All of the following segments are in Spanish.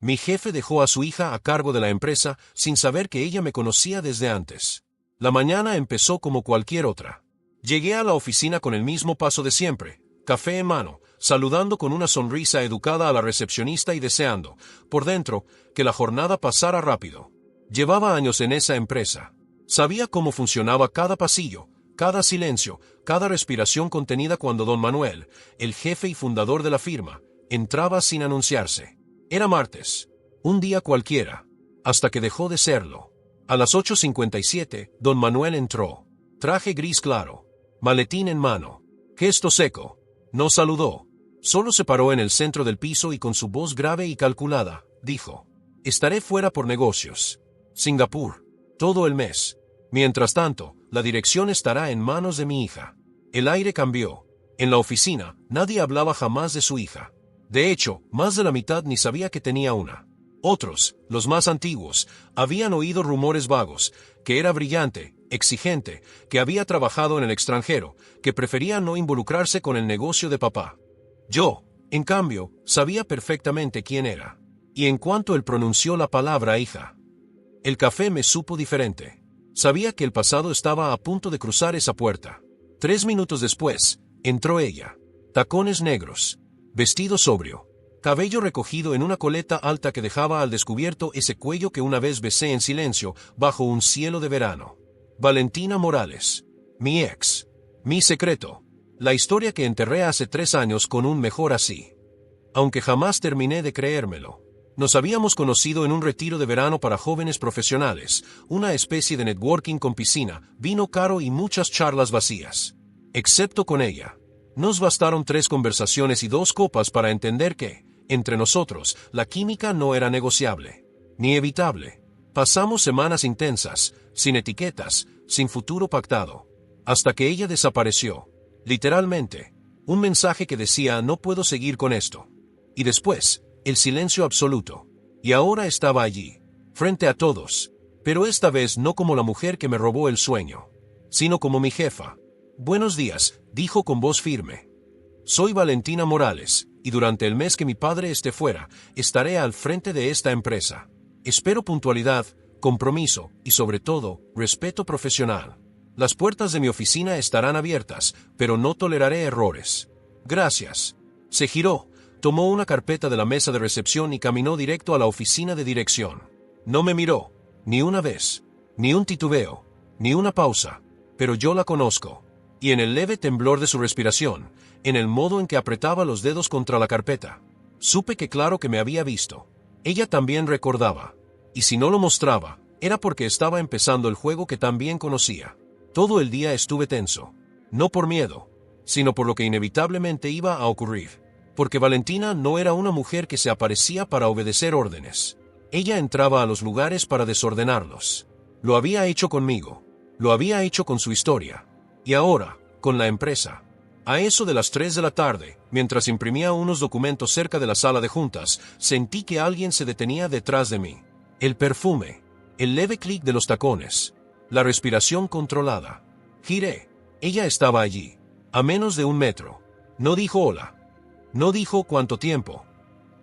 Mi jefe dejó a su hija a cargo de la empresa sin saber que ella me conocía desde antes. La mañana empezó como cualquier otra. Llegué a la oficina con el mismo paso de siempre, café en mano, saludando con una sonrisa educada a la recepcionista y deseando, por dentro, que la jornada pasara rápido. Llevaba años en esa empresa. Sabía cómo funcionaba cada pasillo, cada silencio, cada respiración contenida cuando don Manuel, el jefe y fundador de la firma, entraba sin anunciarse. Era martes, un día cualquiera, hasta que dejó de serlo. A las 8:57, don Manuel entró. Traje gris claro, maletín en mano, gesto seco. No saludó. Solo se paró en el centro del piso y con su voz grave y calculada, dijo: «Estaré fuera por negocios. Singapur. Todo el mes. Mientras tanto, la dirección estará en manos de mi hija». El aire cambió. En la oficina, nadie hablaba jamás de su hija. De hecho, más de la mitad ni sabía que tenía una. Otros, los más antiguos, habían oído rumores vagos, que era brillante, exigente, que había trabajado en el extranjero, que prefería no involucrarse con el negocio de papá. Yo, en cambio, sabía perfectamente quién era. Y en cuanto él pronunció la palabra hija, el café me supo diferente. Sabía que el pasado estaba a punto de cruzar esa puerta. 3 minutos después, entró ella. Tacones negros, vestido sobrio, cabello recogido en una coleta alta que dejaba al descubierto ese cuello que una vez besé en silencio bajo un cielo de verano. Valentina Morales, mi ex, mi secreto, la historia que enterré hace 3 años con un mejor así. Aunque jamás terminé de creérmelo. Nos habíamos conocido en un retiro de verano para jóvenes profesionales, una especie de networking con piscina, vino caro y muchas charlas vacías. Excepto con ella. Nos bastaron 3 conversaciones y 2 copas para entender que, entre nosotros, la química no era negociable, ni evitable. Pasamos semanas intensas, sin etiquetas, sin futuro pactado, hasta que ella desapareció. Literalmente, un mensaje que decía: no puedo seguir con esto. Y después, el silencio absoluto. Y ahora estaba allí, frente a todos, pero esta vez no como la mujer que me robó el sueño, sino como mi jefa. «Buenos días», dijo con voz firme. «Soy Valentina Morales, y durante el mes que mi padre esté fuera, estaré al frente de esta empresa. Espero puntualidad, compromiso y sobre todo, respeto profesional. Las puertas de mi oficina estarán abiertas, pero no toleraré errores. Gracias». Se giró, tomó una carpeta de la mesa de recepción y caminó directo a la oficina de dirección. No me miró, ni una vez, ni un titubeo, ni una pausa, pero yo la conozco. Y en el leve temblor de su respiración, en el modo en que apretaba los dedos contra la carpeta, supe que claro que me había visto. Ella también recordaba. Y si no lo mostraba, era porque estaba empezando el juego que también conocía. Todo el día estuve tenso. No por miedo, sino por lo que inevitablemente iba a ocurrir. Porque Valentina no era una mujer que se aparecía para obedecer órdenes. Ella entraba a los lugares para desordenarlos. Lo había hecho conmigo. Lo había hecho con su historia. Y ahora, con la empresa. A eso de las 3 de la tarde, mientras imprimía unos documentos cerca de la sala de juntas, sentí que alguien se detenía detrás de mí. El perfume, el leve clic de los tacones, la respiración controlada. Giré. Ella estaba allí, a menos de 1 metro. No dijo hola. No dijo cuánto tiempo.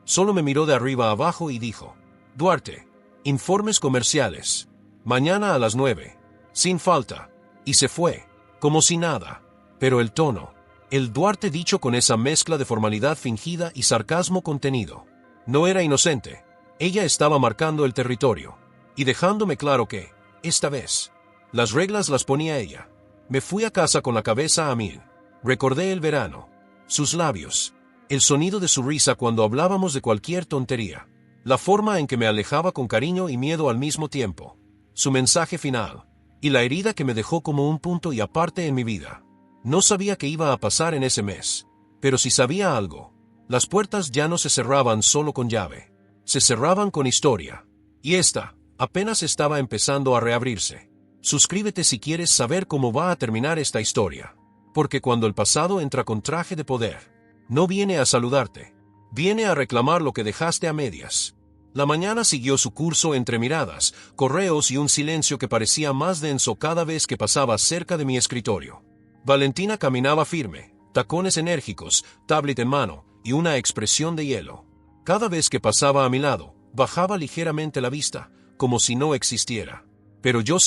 Solo me miró de arriba a abajo y dijo: «Duarte, informes comerciales. Mañana a las 9. Sin falta». Y se fue. Como si nada. Pero el tono. El Duarte dicho con esa mezcla de formalidad fingida y sarcasmo contenido. No era inocente. Ella estaba marcando el territorio. Y dejándome claro que, esta vez, las reglas las ponía ella. Me fui a casa con la cabeza a 1000. Recordé el verano. Sus labios. El sonido de su risa cuando hablábamos de cualquier tontería. La forma en que me alejaba con cariño y miedo al mismo tiempo. Su mensaje final. Y la herida que me dejó como un punto y aparte en mi vida. No sabía qué iba a pasar en ese mes. Pero si sabía algo. Las puertas ya no se cerraban solo con llave. Se cerraban con historia. Y esta, apenas estaba empezando a reabrirse. Suscríbete si quieres saber cómo va a terminar esta historia. Porque cuando el pasado entra con traje de poder, no viene a saludarte. Viene a reclamar lo que dejaste a medias. La mañana siguió su curso entre miradas, correos y un silencio que parecía más denso cada vez que pasaba cerca de mi escritorio. Valentina caminaba firme, tacones enérgicos, tablet en mano y una expresión de hielo. Cada vez que pasaba a mi lado, Bajaba ligeramente la vista, como si no existiera. Pero yo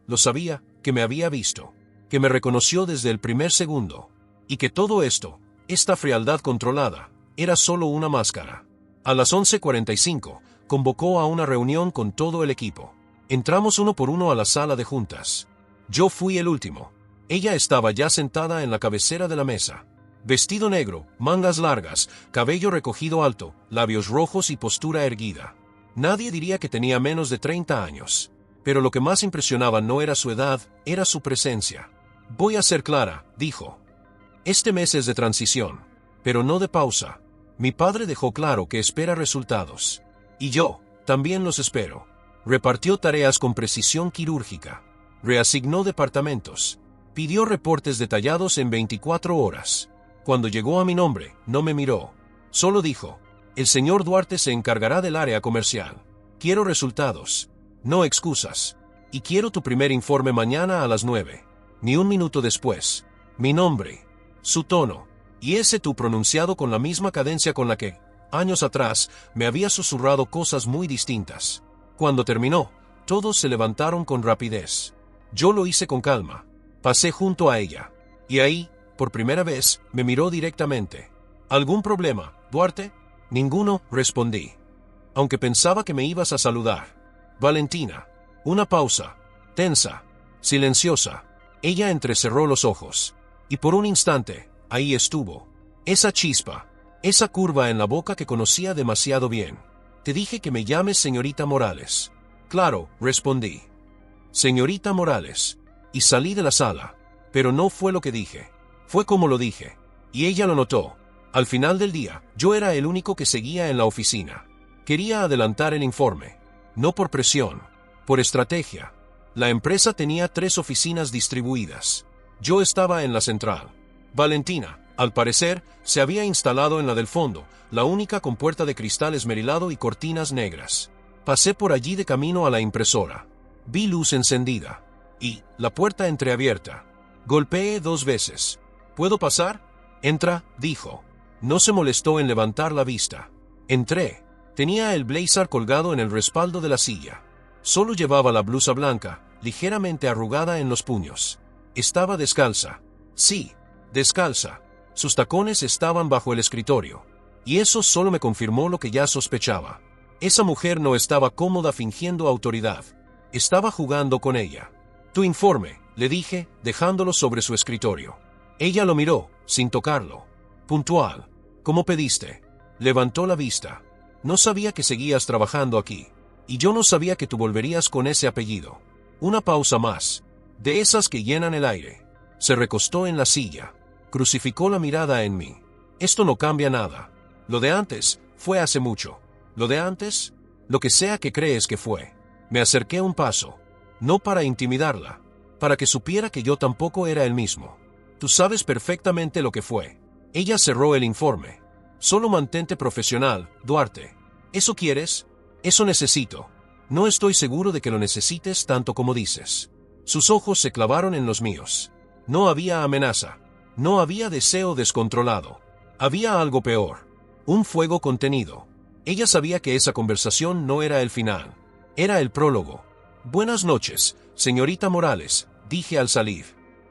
lo sabía, que me había visto, que me reconoció desde el primer segundo, y que todo esto, esta frialdad controlada, era solo una máscara. A las 11:45, convocó a una reunión con todo el equipo. Entramos uno por uno a la sala de juntas. Yo fui el último. Ella estaba ya sentada en la cabecera de la mesa. Vestido negro, mangas largas, cabello recogido alto, labios rojos y postura erguida. Nadie diría que tenía menos de 30 años. Pero lo que más impresionaba no era su edad, era su presencia. Voy a ser clara, dijo. Este mes es de transición, pero no de pausa. Mi padre dejó claro que espera resultados. Y yo, también los espero. Repartió tareas con precisión quirúrgica. Reasignó departamentos. Pidió reportes detallados en 24 horas. Cuando llegó a mi nombre, no me miró. Solo dijo, el señor Duarte se encargará del área comercial. Quiero resultados, no excusas. Y quiero tu primer informe mañana a las 9. Ni un minuto después. Mi nombre, su tono, y ese tú pronunciado con la misma cadencia con la que, años atrás, me había susurrado cosas muy distintas. Cuando terminó, todos se levantaron con rapidez. Yo lo hice con calma. Pasé junto a ella. Y ahí, por primera vez, me miró directamente. ¿Algún problema, Duarte? Ninguno, respondí. Aunque pensaba que me ibas a saludar. Valentina. Una pausa. Tensa. Silenciosa. Ella entrecerró los ojos. Y por un instante, ahí estuvo. Esa chispa. Esa curva en la boca que conocía demasiado bien. Te dije que me llames señorita Morales. Claro, respondí. Señorita Morales. Y salí de la sala. Pero no fue lo que dije. Fue como lo dije. Y ella lo notó. Al final del día, yo era el único que seguía en la oficina. Quería adelantar el informe. No por presión. Por estrategia. La empresa tenía 3 oficinas distribuidas. Yo estaba en la central. Valentina, al parecer, se había instalado en la del fondo, la única con puerta de cristal esmerilado y cortinas negras. Pasé por allí de camino a la impresora. Vi luz encendida. Y, la puerta entreabierta. Golpeé 2 veces. ¿Puedo pasar? Entra, dijo. No se molestó en levantar la vista. Entré. Tenía el blazer colgado en el respaldo de la silla. Solo llevaba la blusa blanca, ligeramente arrugada en los puños. Estaba descalza. Sí, descalza. Sus tacones estaban bajo el escritorio. Y eso solo me confirmó lo que ya sospechaba. Esa mujer no estaba cómoda fingiendo autoridad. Estaba jugando con ella. Tu informe, le dije, dejándolo sobre su escritorio. Ella lo miró, sin tocarlo. Puntual. ¿Cómo pediste? Levantó la vista. No sabía que seguías trabajando aquí. Y yo no sabía que tú volverías con ese apellido. Una pausa más. De esas que llenan el aire. Se recostó en la silla. Crucificó la mirada en mí. Esto no cambia nada. Lo de antes, fue hace mucho. Lo de antes, lo que sea que crees que fue. Me acerqué un paso. No para intimidarla. Para que supiera que yo tampoco era el mismo. Tú sabes perfectamente lo que fue. Ella cerró el informe. Solo mantente profesional, Duarte. ¿Eso quieres? Eso necesito. No estoy seguro de que lo necesites tanto como dices. Sus ojos se clavaron en los míos. No había amenaza. No había deseo descontrolado. Había algo peor. Un fuego contenido. Ella sabía que esa conversación no era el final. Era el prólogo. Buenas noches, señorita Morales, dije al salir.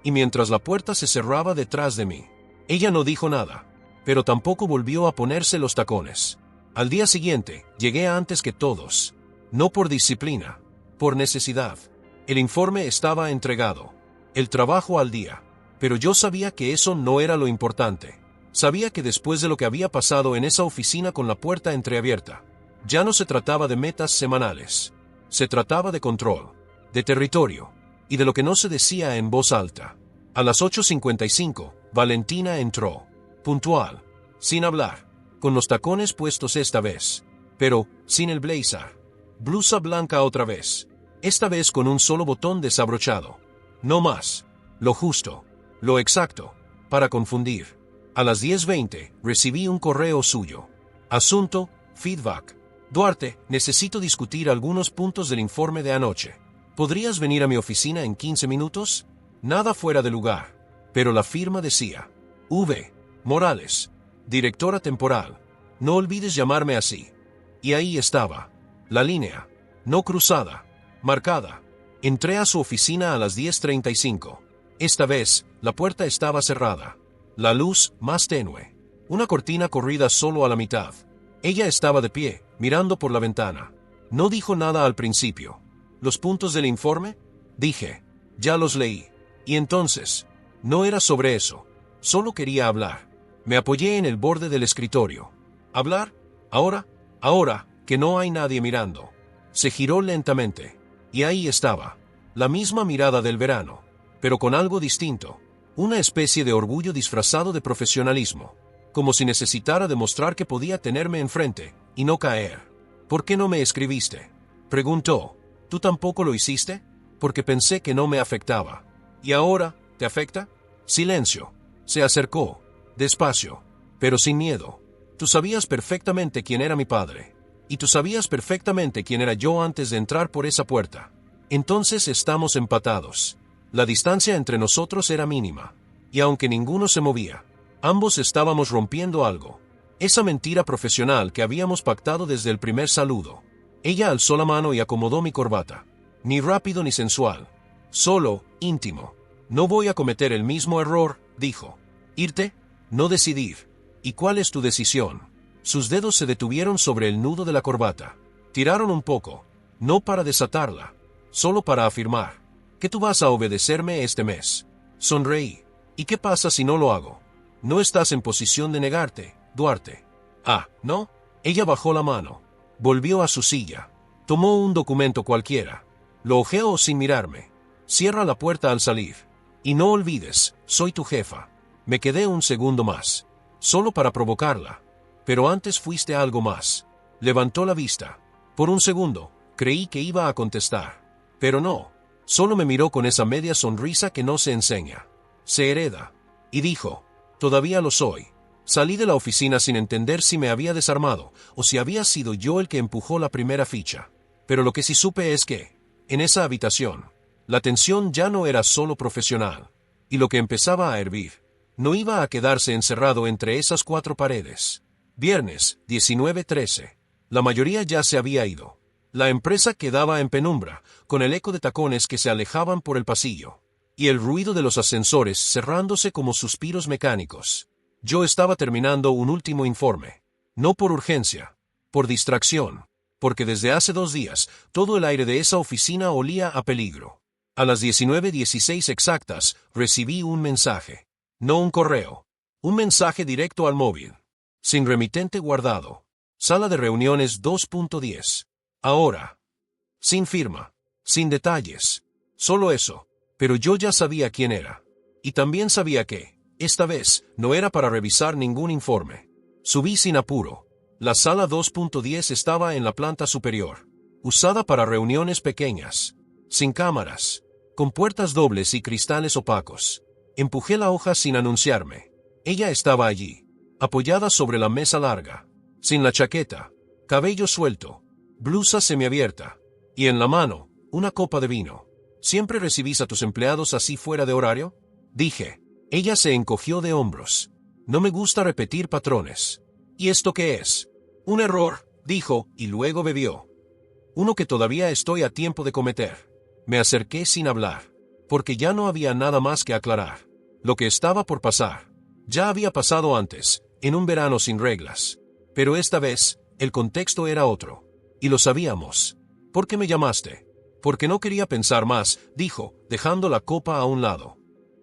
Y mientras la puerta se cerraba detrás de mí. Ella no dijo nada. Pero tampoco volvió a ponerse los tacones. Al día siguiente, llegué antes que todos. No por disciplina, por necesidad. El informe estaba entregado. El trabajo al día. Pero yo sabía que eso no era lo importante. Sabía que después de lo que había pasado en esa oficina con la puerta entreabierta, ya no se trataba de metas semanales. Se trataba de control, de territorio, y de lo que no se decía en voz alta. A las 8:55, Valentina entró. Puntual, sin hablar, con los tacones puestos esta vez, pero sin el blazer. Blusa blanca otra vez, esta vez con un solo botón desabrochado. No más, lo justo, lo exacto, para confundir. A las 10:20 recibí un correo suyo. Asunto, feedback. Duarte, necesito discutir algunos puntos del informe de anoche. ¿Podrías venir a mi oficina en 15 minutos? Nada fuera de lugar, pero la firma decía: V. Morales, directora temporal. No olvides llamarme así. Y ahí estaba. La línea. No cruzada. Marcada. Entré a su oficina a las 10:35. Esta vez, la puerta estaba cerrada. La luz, más tenue. Una cortina corrida solo a la mitad. Ella estaba de pie, mirando por la ventana. No dijo nada al principio. ¿Los puntos del informe? Dije. Ya los leí. Y entonces, no era sobre eso. Solo quería hablar. Me apoyé en el borde del escritorio. ¿Hablar? Ahora, que no hay nadie mirando. Se giró lentamente. Y ahí estaba. La misma mirada del verano. Pero con algo distinto. Una especie de orgullo disfrazado de profesionalismo. Como si necesitara demostrar que podía tenerme enfrente, y no caer. ¿Por qué no me escribiste? Preguntó. ¿Tú tampoco lo hiciste? Porque pensé que no me afectaba. ¿Y ahora, te afecta? Silencio. Se acercó. Despacio. Pero sin miedo. Tú sabías perfectamente quién era mi padre. Y tú sabías perfectamente quién era yo antes de entrar por esa puerta. Entonces estamos empatados. La distancia entre nosotros era mínima. Y aunque ninguno se movía, ambos estábamos rompiendo algo. Esa mentira profesional que habíamos pactado desde el primer saludo. Ella alzó la mano y acomodó mi corbata. Ni rápido ni sensual. Solo, íntimo. No voy a cometer el mismo error, dijo. ¿Irte? No decidir. ¿Y cuál es tu decisión? Sus dedos se detuvieron sobre el nudo de la corbata. Tiraron un poco. No para desatarla. Solo para afirmar. Que tú vas a obedecerme este mes. Sonreí. ¿Y qué pasa si no lo hago? No estás en posición de negarte, Duarte. Ah, ¿no? Ella bajó la mano. Volvió a su silla. Tomó un documento cualquiera. Lo hojeó sin mirarme. Cierra la puerta al salir. Y no olvides, soy tu jefa. Me quedé un segundo más. Solo para provocarla. Pero antes fuiste algo más. Levantó la vista. Por un segundo, creí que iba a contestar. Pero no. Solo me miró con esa media sonrisa que no se enseña. Se hereda. Y dijo, todavía lo soy. Salí de la oficina sin entender si me había desarmado, o si había sido yo el que empujó la primera ficha. Pero lo que sí supe es que, en esa habitación, la tensión ya no era solo profesional. Y lo que empezaba a hervir, no iba a quedarse encerrado entre esas cuatro paredes. Viernes, 19:13. La mayoría ya se había ido. La empresa quedaba en penumbra, con el eco de tacones que se alejaban por el pasillo. Y el ruido de los ascensores cerrándose como suspiros mecánicos. Yo estaba terminando un último informe. No por urgencia. Por distracción. Porque desde hace 2 días, todo el aire de esa oficina olía a peligro. A las 19:16 exactas, recibí un mensaje. No un correo. Un mensaje directo al móvil. Sin remitente guardado. Sala de reuniones 2.10. Ahora. Sin firma. Sin detalles. Solo eso. Pero yo ya sabía quién era. Y también sabía que, esta vez, no era para revisar ningún informe. Subí sin apuro. La sala 2.10 estaba en la planta superior. Usada para reuniones pequeñas. Sin cámaras. Con puertas dobles y cristales opacos. Empujé la hoja sin anunciarme. Ella estaba allí. Apoyada sobre la mesa larga. Sin la chaqueta. Cabello suelto. Blusa semiabierta. Y en la mano, una copa de vino. ¿Siempre recibís a tus empleados así fuera de horario? Dije. Ella se encogió de hombros. No me gusta repetir patrones. ¿Y esto qué es? Un error, dijo, y luego bebió. Uno que todavía estoy a tiempo de cometer. Me acerqué sin hablar. Porque ya no había nada más que aclarar. Lo que estaba por pasar. Ya había pasado antes, en un verano sin reglas. Pero esta vez, el contexto era otro. Y lo sabíamos. ¿Por qué me llamaste? Porque no quería pensar más, dijo, dejando la copa a un lado.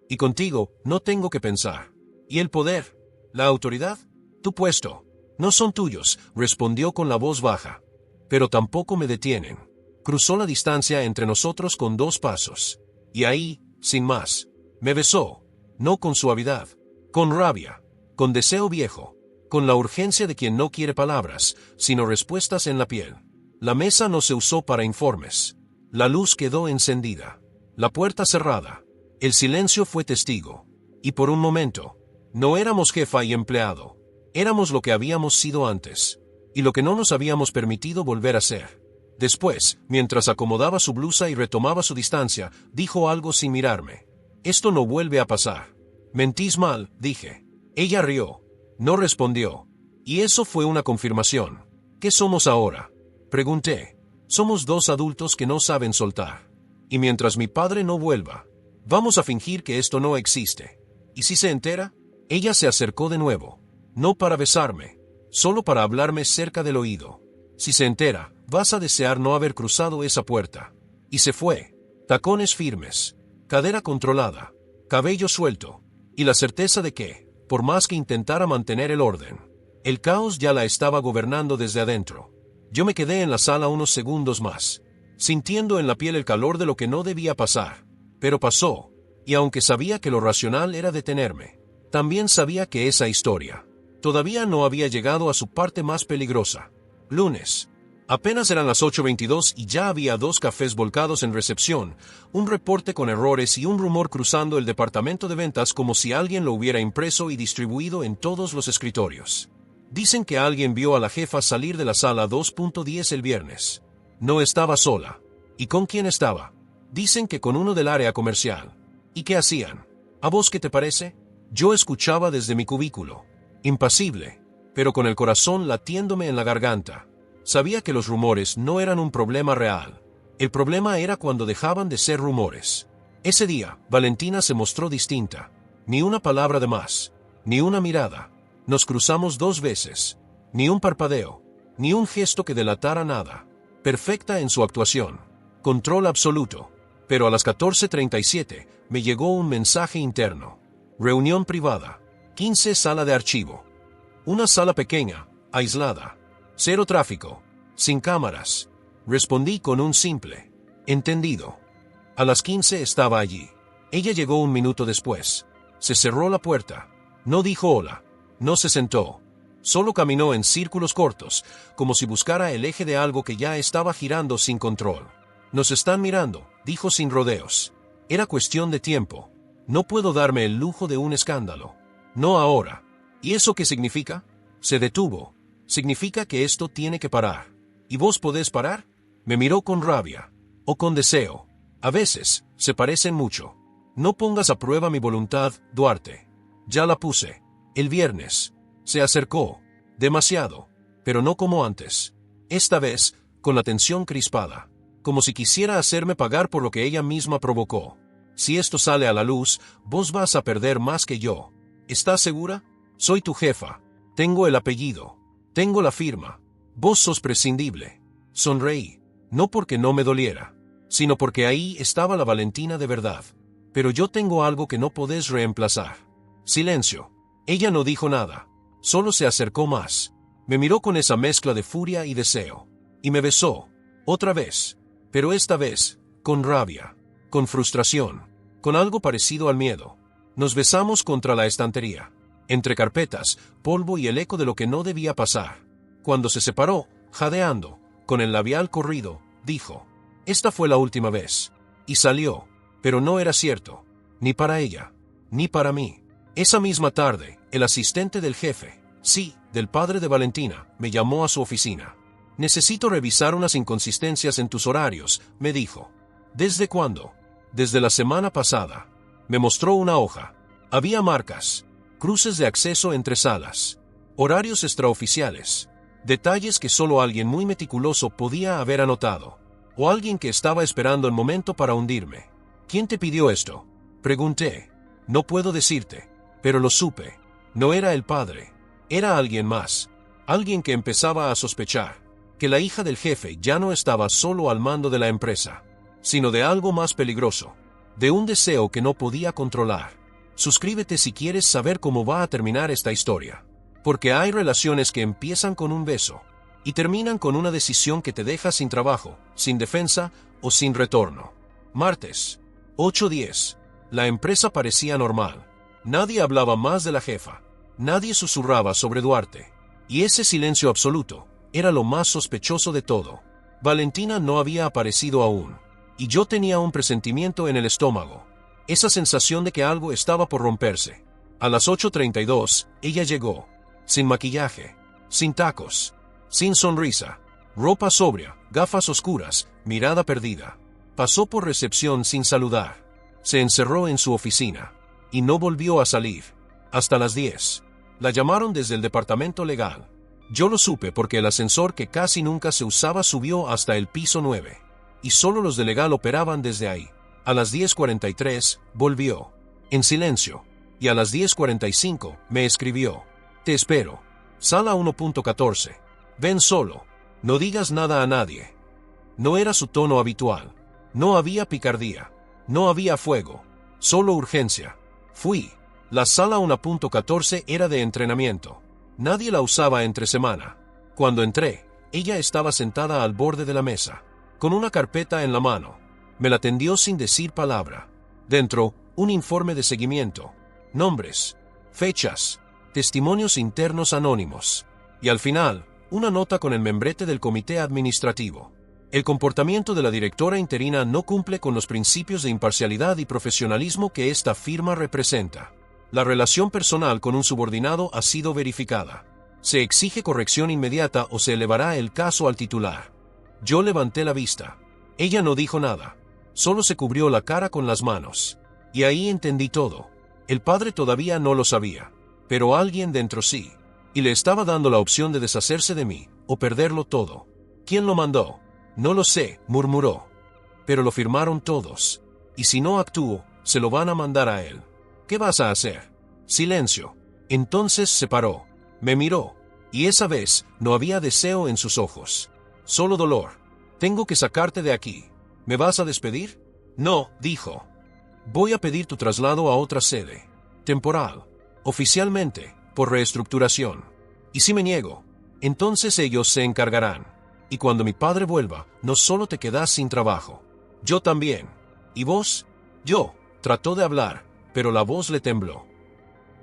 Y contigo, no tengo que pensar. ¿Y el poder? ¿La autoridad? Tu puesto. No son tuyos, respondió con la voz baja. Pero tampoco me detienen. Cruzó la distancia entre nosotros con 2 pasos. Y ahí, sin más, me besó. No con suavidad. Con rabia. Con deseo viejo. Con la urgencia de quien no quiere palabras, sino respuestas en la piel. La mesa no se usó para informes. La luz quedó encendida. La puerta cerrada. El silencio fue testigo. Y por un momento, no éramos jefa y empleado. Éramos lo que habíamos sido antes. Y lo que no nos habíamos permitido volver a ser. Después, mientras acomodaba su blusa y retomaba su distancia, dijo algo sin mirarme. Esto no vuelve a pasar. Mentís mal, dije. Ella rió. No respondió. Y eso fue una confirmación. ¿Qué somos ahora? Pregunté. Somos dos adultos que no saben soltar. Y mientras mi padre no vuelva, vamos a fingir que esto no existe. ¿Y si se entera? Ella se acercó de nuevo. No para besarme, solo para hablarme cerca del oído. Si se entera, vas a desear no haber cruzado esa puerta. Y se fue. Tacones firmes, cadera controlada, cabello suelto, y la certeza de que, por más que intentara mantener el orden, el caos ya la estaba gobernando desde adentro. Yo me quedé en la sala unos segundos más, sintiendo en la piel el calor de lo que no debía pasar. Pero pasó, y aunque sabía que lo racional era detenerme, también sabía que esa historia todavía no había llegado a su parte más peligrosa. Lunes. Apenas eran las 8:22 y ya había 2 cafés volcados en recepción, un reporte con errores y un rumor cruzando el departamento de ventas como si alguien lo hubiera impreso y distribuido en todos los escritorios. Dicen que alguien vio a la jefa salir de la sala 2.10 el viernes. No estaba sola. ¿Y con quién estaba? Dicen que con uno del área comercial. ¿Y qué hacían? ¿A vos qué te parece? Yo escuchaba desde mi cubículo, impasible, pero con el corazón latiéndome en la garganta. Sabía que los rumores no eran un problema real. El problema era cuando dejaban de ser rumores. Ese día, Valentina se mostró distinta. Ni una palabra de más, ni una mirada. Nos cruzamos 2 veces. Ni un parpadeo, ni un gesto que delatara nada. Perfecta en su actuación. Control absoluto. Pero a las 14:37 me llegó un mensaje interno. Reunión privada. 15 sala de archivo. Una sala pequeña, aislada. 0 tráfico. Sin cámaras. Respondí con un simple entendido. A las 15 estaba allí. Ella llegó 1 minuto después. Se cerró la puerta. No dijo hola. No se sentó. Solo caminó en círculos cortos, como si buscara el eje de algo que ya estaba girando sin control. Nos están mirando, dijo sin rodeos. Era cuestión de tiempo. No puedo darme el lujo de un escándalo. No ahora. ¿Y eso qué significa? Se detuvo. Significa que esto tiene que parar. ¿Y vos podés parar? Me miró con rabia. O con deseo. A veces, se parecen mucho. No pongas a prueba mi voluntad, Duarte. Ya la puse. El viernes. Se acercó. Demasiado. Pero no como antes. Esta vez, con la tensión crispada. Como si quisiera hacerme pagar por lo que ella misma provocó. Si esto sale a la luz, vos vas a perder más que yo. ¿Estás segura? Soy tu jefa. Tengo el apellido. Tengo la firma. Vos sos prescindible. Sonreí. No porque no me doliera, sino porque ahí estaba la Valentina de verdad. Pero yo tengo algo que no podés reemplazar. Silencio. Ella no dijo nada. Solo se acercó más. Me miró con esa mezcla de furia y deseo. Y me besó. Otra vez. Pero esta vez, con rabia. Con frustración. Con algo parecido al miedo. Nos besamos contra la estantería. Entre carpetas, polvo y el eco de lo que no debía pasar. Cuando se separó, jadeando, con el labial corrido, dijo: esta fue la última vez. Y salió. Pero no era cierto. Ni para ella. Ni para mí. Esa misma tarde, el asistente del jefe, sí, del padre de Valentina, me llamó a su oficina. Necesito revisar unas inconsistencias en tus horarios, me dijo. ¿Desde cuándo? Desde la semana pasada. Me mostró una hoja. Había marcas, cruces de acceso entre salas, horarios extraoficiales, detalles que solo alguien muy meticuloso podía haber anotado, o alguien que estaba esperando el momento para hundirme. ¿Quién te pidió esto? Pregunté. No puedo decirte. Pero lo supe. No era el padre. Era alguien más. Alguien que empezaba a sospechar que la hija del jefe ya no estaba solo al mando de la empresa, sino de algo más peligroso. De un deseo que no podía controlar. Suscríbete si quieres saber cómo va a terminar esta historia. Porque hay relaciones que empiezan con un beso y terminan con una decisión que te deja sin trabajo, sin defensa o sin retorno. Martes. 8:10. La empresa parecía normal. Nadie hablaba más de la jefa. Nadie susurraba sobre Duarte. Y ese silencio absoluto era lo más sospechoso de todo. Valentina no había aparecido aún. Y yo tenía un presentimiento en el estómago. Esa sensación de que algo estaba por romperse. A las 8:32, ella llegó. Sin maquillaje. Sin tacos. Sin sonrisa. Ropa sobria, gafas oscuras, mirada perdida. Pasó por recepción sin saludar. Se encerró en su oficina. Y no volvió a salir. Hasta las 10. La llamaron desde el departamento legal. Yo lo supe porque el ascensor que casi nunca se usaba subió hasta el piso 9. Y solo los de legal operaban desde ahí. A las 10:43, volvió. En silencio. Y a las 10:45, me escribió. Te espero. Sala 1.14. Ven solo. No digas nada a nadie. No era su tono habitual. No había picardía. No había fuego. Solo urgencia. Fui. La sala 1.14 era de entrenamiento. Nadie la usaba entre semana. Cuando entré, ella estaba sentada al borde de la mesa, con una carpeta en la mano. Me la tendió sin decir palabra. Dentro, un informe de seguimiento. Nombres, fechas, testimonios internos anónimos. Y al final, una nota con el membrete del comité administrativo. El comportamiento de la directora interina no cumple con los principios de imparcialidad y profesionalismo que esta firma representa. La relación personal con un subordinado ha sido verificada. Se exige corrección inmediata o se elevará el caso al titular. Yo levanté la vista. Ella no dijo nada. Solo se cubrió la cara con las manos. Y ahí entendí todo. El padre todavía no lo sabía, pero alguien dentro sí. Y le estaba dando la opción de deshacerse de mí, o perderlo todo. ¿Quién lo mandó? No lo sé, murmuró. Pero lo firmaron todos. Y si no actúo, se lo van a mandar a él. ¿Qué vas a hacer? Silencio. Entonces se paró. Me miró. Y esa vez no había deseo en sus ojos. Solo dolor. Tengo que sacarte de aquí. ¿Me vas a despedir? No, dijo. Voy a pedir tu traslado a otra sede. Temporal. Oficialmente, por reestructuración. Y si me niego, entonces ellos se encargarán. Y cuando mi padre vuelva, no solo te quedas sin trabajo. Yo también. ¿Y vos? Yo. Trató de hablar, pero la voz le tembló.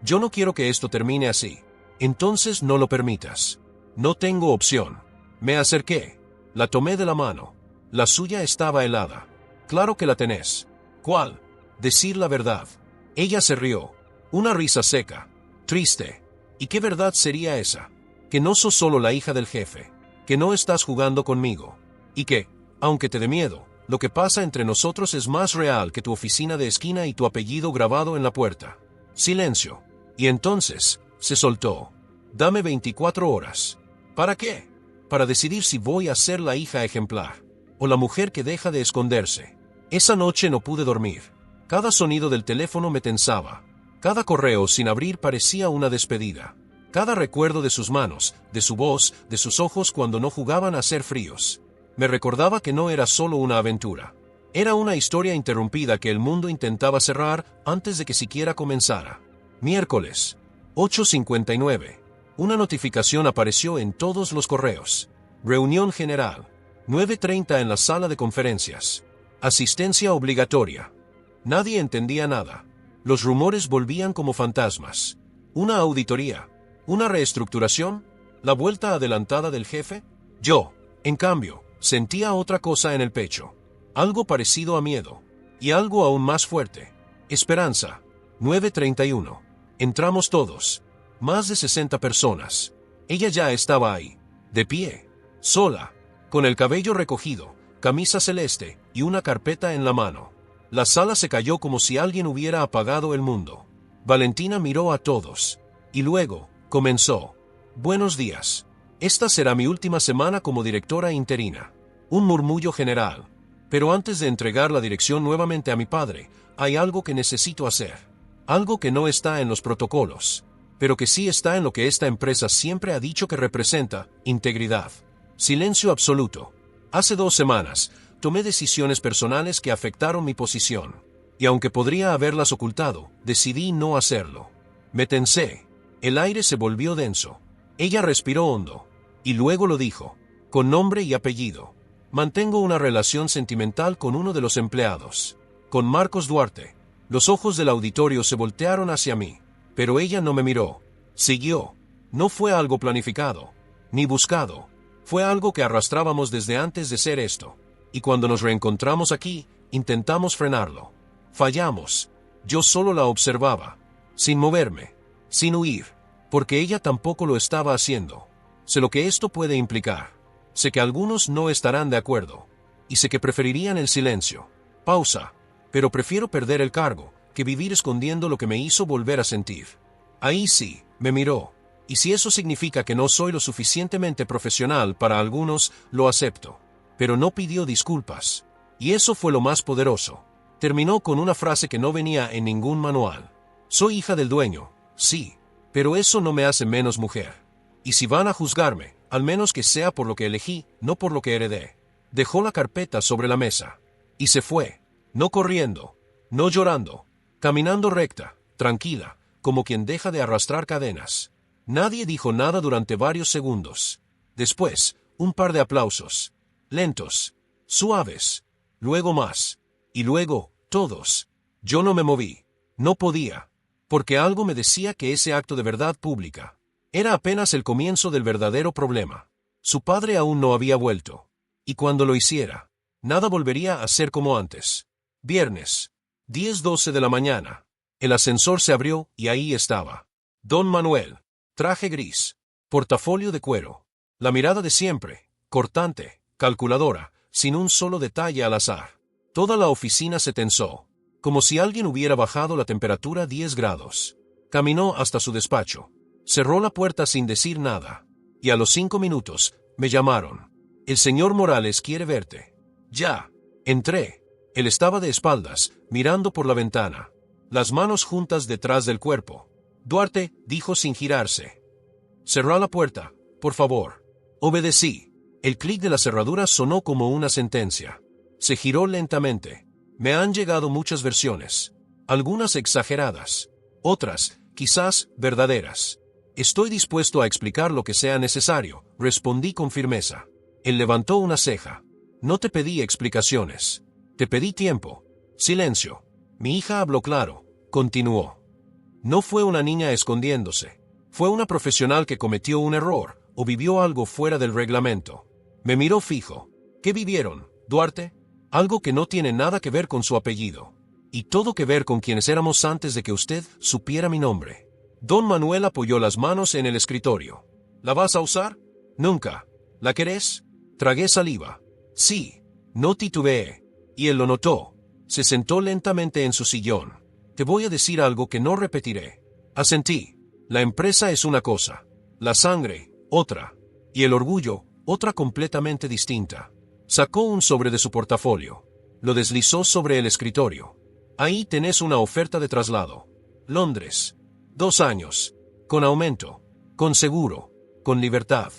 Yo no quiero que esto termine así. Entonces no lo permitas. No tengo opción. Me acerqué. La tomé de la mano. La suya estaba helada. Claro que la tenés. ¿Cuál? Decir la verdad. Ella se rió. Una risa seca. Triste. ¿Y qué verdad sería esa? Que no sos solo la hija del jefe. Que no estás jugando conmigo. Y que, aunque te dé miedo, lo que pasa entre nosotros es más real que tu oficina de esquina y tu apellido grabado en la puerta. Silencio. Y entonces, se soltó. Dame 24 horas. ¿Para qué? Para decidir si voy a ser la hija ejemplar, o la mujer que deja de esconderse. Esa noche no pude dormir. Cada sonido del teléfono me tensaba. Cada correo sin abrir parecía una despedida. Cada recuerdo de sus manos, de su voz, de sus ojos cuando no jugaban a ser fríos. Me recordaba que no era solo una aventura. Era una historia interrumpida que el mundo intentaba cerrar antes de que siquiera comenzara. Miércoles, 8:59. Una notificación apareció en todos los correos. Reunión general. 9:30 en la sala de conferencias. Asistencia obligatoria. Nadie entendía nada. Los rumores volvían como fantasmas. Una auditoría. Una reestructuración. La vuelta adelantada del jefe. Yo, en cambio, sentía otra cosa en el pecho. Algo parecido a miedo. Y algo aún más fuerte. Esperanza. 9:31. Entramos todos. Más de 60 personas. Ella ya estaba ahí. De pie. Sola. Con el cabello recogido, camisa celeste y una carpeta en la mano. La sala se cayó como si alguien hubiera apagado el mundo. Valentina miró a todos. Y luego, comenzó. Buenos días. Esta será mi última semana como directora interina. Un murmullo general. Pero antes de entregar la dirección nuevamente a mi padre, hay algo que necesito hacer. Algo que no está en los protocolos, pero que sí está en lo que esta empresa siempre ha dicho que representa: integridad. Silencio absoluto. Hace 2 semanas, tomé decisiones personales que afectaron mi posición. Y aunque podría haberlas ocultado, decidí no hacerlo. Me tensé. El aire se volvió denso. Ella respiró hondo. Y luego lo dijo, con nombre y apellido. Mantengo una relación sentimental con uno de los empleados. Con Marcos Duarte. Los ojos del auditorio se voltearon hacia mí. Pero ella no me miró. Siguió. No fue algo planificado. Ni buscado. Fue algo que arrastrábamos desde antes de ser esto. Y cuando nos reencontramos aquí, intentamos frenarlo. Fallamos. Yo solo la observaba. Sin moverme. Sin huir. Porque ella tampoco lo estaba haciendo. Sé lo que esto puede implicar. Sé que algunos no estarán de acuerdo. Y sé que preferirían el silencio. Pausa. Pero prefiero perder el cargo que vivir escondiendo lo que me hizo volver a sentir. Ahí sí, me miró. Y si eso significa que no soy lo suficientemente profesional para algunos, lo acepto. Pero no pidió disculpas. Y eso fue lo más poderoso. Terminó con una frase que no venía en ningún manual. Soy hija del dueño, sí, pero eso no me hace menos mujer. Y si van a juzgarme, al menos que sea por lo que elegí, no por lo que heredé. Dejó la carpeta sobre la mesa. Y se fue. No corriendo, no llorando, caminando recta, tranquila, como quien deja de arrastrar cadenas. Nadie dijo nada durante varios segundos. Después, un par de aplausos. Lentos, suaves. Luego más. Y luego, todos. Yo no me moví. No podía. Porque algo me decía que ese acto de verdad pública era apenas el comienzo del verdadero problema. Su padre aún no había vuelto. Y cuando lo hiciera, nada volvería a ser como antes. Viernes, 10:12 de la mañana. El ascensor se abrió y ahí estaba. Don Manuel. Traje gris. Portafolio de cuero. La mirada de siempre. Cortante, calculadora, sin un solo detalle al azar. Toda la oficina se tensó, como si alguien hubiera bajado la temperatura 10 grados. Caminó hasta su despacho. Cerró la puerta sin decir nada. Y a los 5 minutos, me llamaron. El señor Morales quiere verte. Ya. Entré. Él estaba de espaldas, mirando por la ventana. Las manos juntas detrás del cuerpo. Duarte, dijo sin girarse. Cerrá la puerta, por favor. Obedecí. El clic de la cerradura sonó como una sentencia. Se giró lentamente. Me han llegado muchas versiones. Algunas exageradas. Otras, quizás, verdaderas. Estoy dispuesto a explicar lo que sea necesario, respondí con firmeza. Él levantó una ceja. No te pedí explicaciones. Te pedí tiempo. Silencio. Mi hija habló claro. Continuó. No fue una niña escondiéndose. Fue una profesional que cometió un error, o vivió algo fuera del reglamento. Me miró fijo. ¿Qué vivieron, Duarte? Algo que no tiene nada que ver con su apellido. Y todo que ver con quienes éramos antes de que usted supiera mi nombre. Don Manuel apoyó las manos en el escritorio. ¿La vas a usar? Nunca. ¿La querés? Tragué saliva. Sí. No titubeé. Y él lo notó. Se sentó lentamente en su sillón. Te voy a decir algo que no repetiré. Asentí. La empresa es una cosa. La sangre, otra. Y el orgullo, otra completamente distinta. Sacó un sobre de su portafolio. Lo deslizó sobre el escritorio. Ahí tenés una oferta de traslado. Londres. 2 años. Con aumento. Con seguro. Con libertad.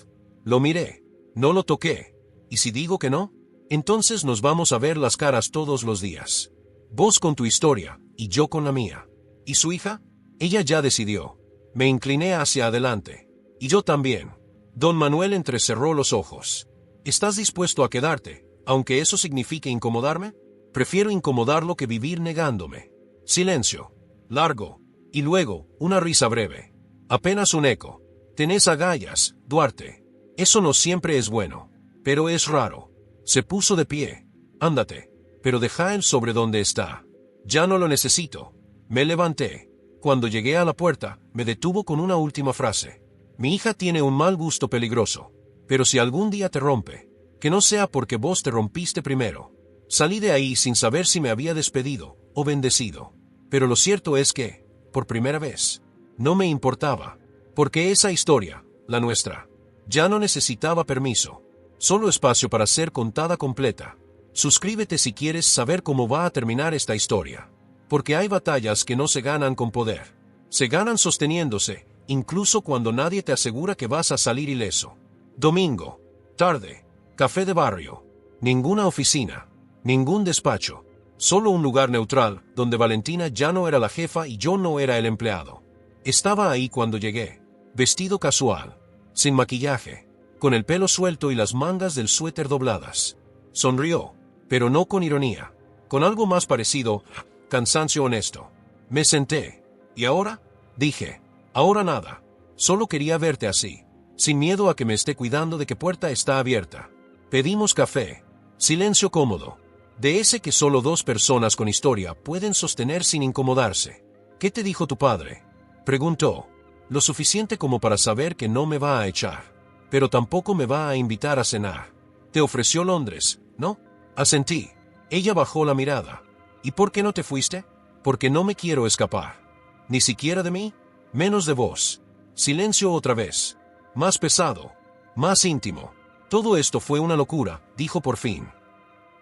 Lo miré. No lo toqué. ¿Y si digo que no? Entonces nos vamos a ver las caras todos los días. Vos con tu historia, y yo con la mía. ¿Y su hija? Ella ya decidió. Me incliné hacia adelante. Y yo también. Don Manuel entrecerró los ojos. ¿Estás dispuesto a quedarte, aunque eso signifique incomodarme? Prefiero incomodarlo que vivir negándome. Silencio. Largo. Y luego, una risa breve. Apenas un eco. Tenés agallas, Duarte. Eso no siempre es bueno. Pero es raro. Se puso de pie. Ándate. Pero deja el sobre donde está. Ya no lo necesito. Me levanté. Cuando llegué a la puerta, me detuvo con una última frase. Mi hija tiene un mal gusto peligroso. Pero si algún día te rompe, que no sea porque vos te rompiste primero. Salí de ahí sin saber si me había despedido o bendecido. Pero lo cierto es que, por primera vez, no me importaba. Porque esa historia, la nuestra, ya no necesitaba permiso. Solo espacio para ser contada completa. Suscríbete si quieres saber cómo va a terminar esta historia. Porque hay batallas que no se ganan con poder. Se ganan sosteniéndose, incluso cuando nadie te asegura que vas a salir ileso. Domingo. Tarde. Café de barrio. Ninguna oficina. Ningún despacho. Solo un lugar neutral, donde Valentina ya no era la jefa y yo no era el empleado. Estaba ahí cuando llegué. Vestido casual. Sin maquillaje. Con el pelo suelto y las mangas del suéter dobladas. Sonrió, pero no con ironía. Con algo más parecido, cansancio honesto. Me senté. ¿Y ahora? Dije. Ahora nada. Solo quería verte así. Sin miedo a que me esté cuidando de qué puerta está abierta. Pedimos café. Silencio cómodo. De ese que solo 2 personas con historia pueden sostener sin incomodarse. ¿Qué te dijo tu padre? Preguntó. Lo suficiente como para saber que no me va a echar. Pero tampoco me va a invitar a cenar. Te ofreció Londres, ¿no? Asentí. Ella bajó la mirada. ¿Y por qué no te fuiste? Porque no me quiero escapar. ¿Ni siquiera de mí? Menos de vos. Silencio otra vez. Más pesado. Más íntimo. Todo esto fue una locura, dijo por fin.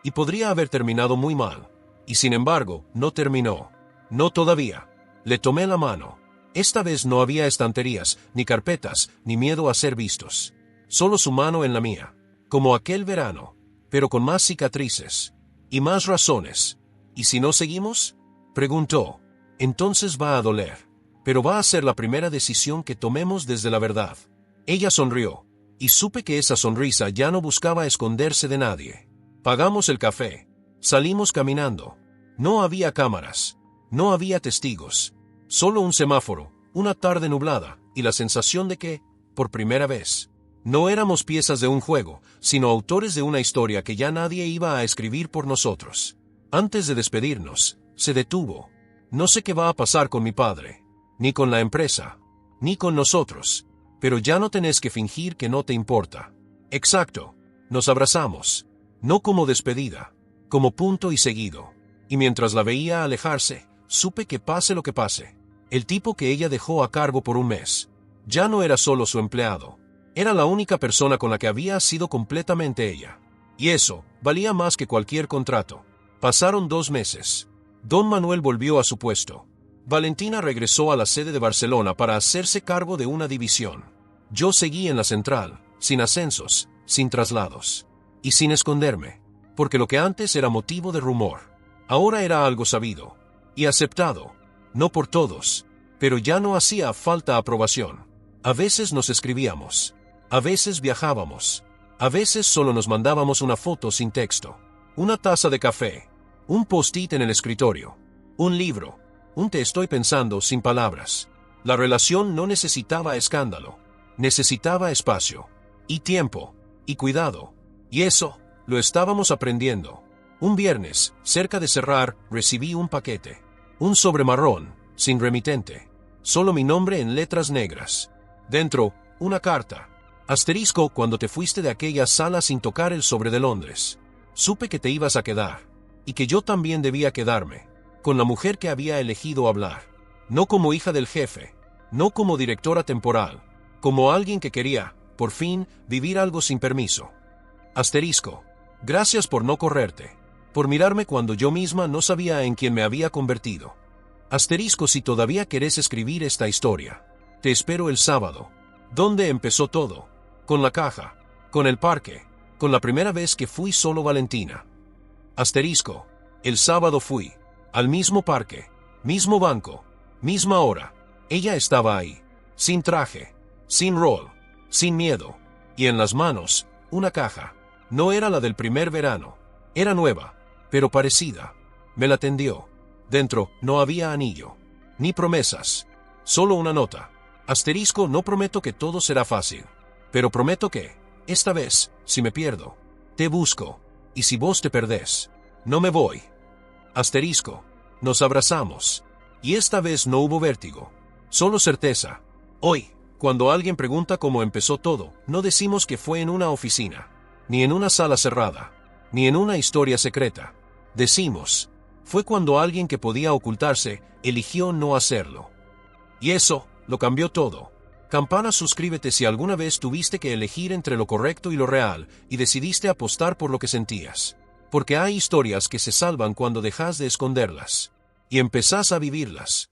Y podría haber terminado muy mal. Y sin embargo, no terminó. No todavía. Le tomé la mano. Esta vez no había estanterías, ni carpetas, ni miedo a ser vistos. Solo su mano en la mía. Como aquel verano. Pero con más cicatrices. Y más razones. ¿Y si no seguimos? Preguntó. Entonces va a doler. Pero va a ser la primera decisión que tomemos desde la verdad. Ella sonrió. Y supe que esa sonrisa ya no buscaba esconderse de nadie. Pagamos el café. Salimos caminando. No había cámaras. No había testigos. Solo un semáforo, una tarde nublada, y la sensación de que, por primera vez, no éramos piezas de un juego, sino autores de una historia que ya nadie iba a escribir por nosotros. Antes de despedirnos, se detuvo. No sé qué va a pasar con mi padre, ni con la empresa, ni con nosotros, pero ya no tenés que fingir que no te importa. Exacto. Nos abrazamos. No como despedida, como punto y seguido. Y mientras la veía alejarse, supe que pase lo que pase, el tipo que ella dejó a cargo por un mes, ya no era solo su empleado. Era la única persona con la que había sido completamente ella. Y eso, valía más que cualquier contrato. Pasaron 2 meses. Don Manuel volvió a su puesto. Valentina regresó a la sede de Barcelona para hacerse cargo de una división. Yo seguí en la central, sin ascensos, sin traslados. Y sin esconderme. Porque lo que antes era motivo de rumor, ahora era algo sabido. Y aceptado. No por todos. Pero ya no hacía falta aprobación. A veces nos escribíamos. A veces viajábamos. A veces solo nos mandábamos una foto sin texto. Una taza de café. Un post-it en el escritorio. Un libro. Un te estoy pensando sin palabras. La relación no necesitaba escándalo. Necesitaba espacio. Y tiempo. Y cuidado. Y eso, lo estábamos aprendiendo. Un viernes, cerca de cerrar, recibí un paquete. Un sobre marrón, sin remitente. Solo mi nombre en letras negras. Dentro, una carta. Asterisco cuando te fuiste de aquella sala sin tocar el sobre de Londres. Supe que te ibas a quedar. Y que yo también debía quedarme. Con la mujer que había elegido hablar. No como hija del jefe. No como directora temporal. Como alguien que quería, por fin, vivir algo sin permiso. Asterisco. Gracias por no correrte. Por mirarme cuando yo misma no sabía en quién me había convertido. Asterisco si todavía querés escribir esta historia. Te espero el sábado. ¿Dónde empezó todo? Con la caja. Con el parque. Con la primera vez que fui solo Valentina. Asterisco. El sábado fui. Al mismo parque. Mismo banco. Misma hora. Ella estaba ahí. Sin traje. Sin rol. Sin miedo. Y en las manos, una caja. No era la del primer verano. Era nueva. Pero parecida. Me la tendió. Dentro no había anillo. Ni promesas. Solo una nota. Asterisco no prometo que todo será fácil. Pero prometo que, esta vez, si me pierdo, te busco. Y si vos te perdés, no me voy. Asterisco. Nos abrazamos. Y esta vez no hubo vértigo. Solo certeza. Hoy, cuando alguien pregunta cómo empezó todo, no decimos que fue en una oficina. Ni en una sala cerrada. Ni en una historia secreta. Decimos, fue cuando alguien que podía ocultarse, eligió no hacerlo. Y eso, lo cambió todo. Campana, suscríbete si alguna vez tuviste que elegir entre lo correcto y lo real, y decidiste apostar por lo que sentías. Porque hay historias que se salvan cuando dejas de esconderlas. Y empezás a vivirlas.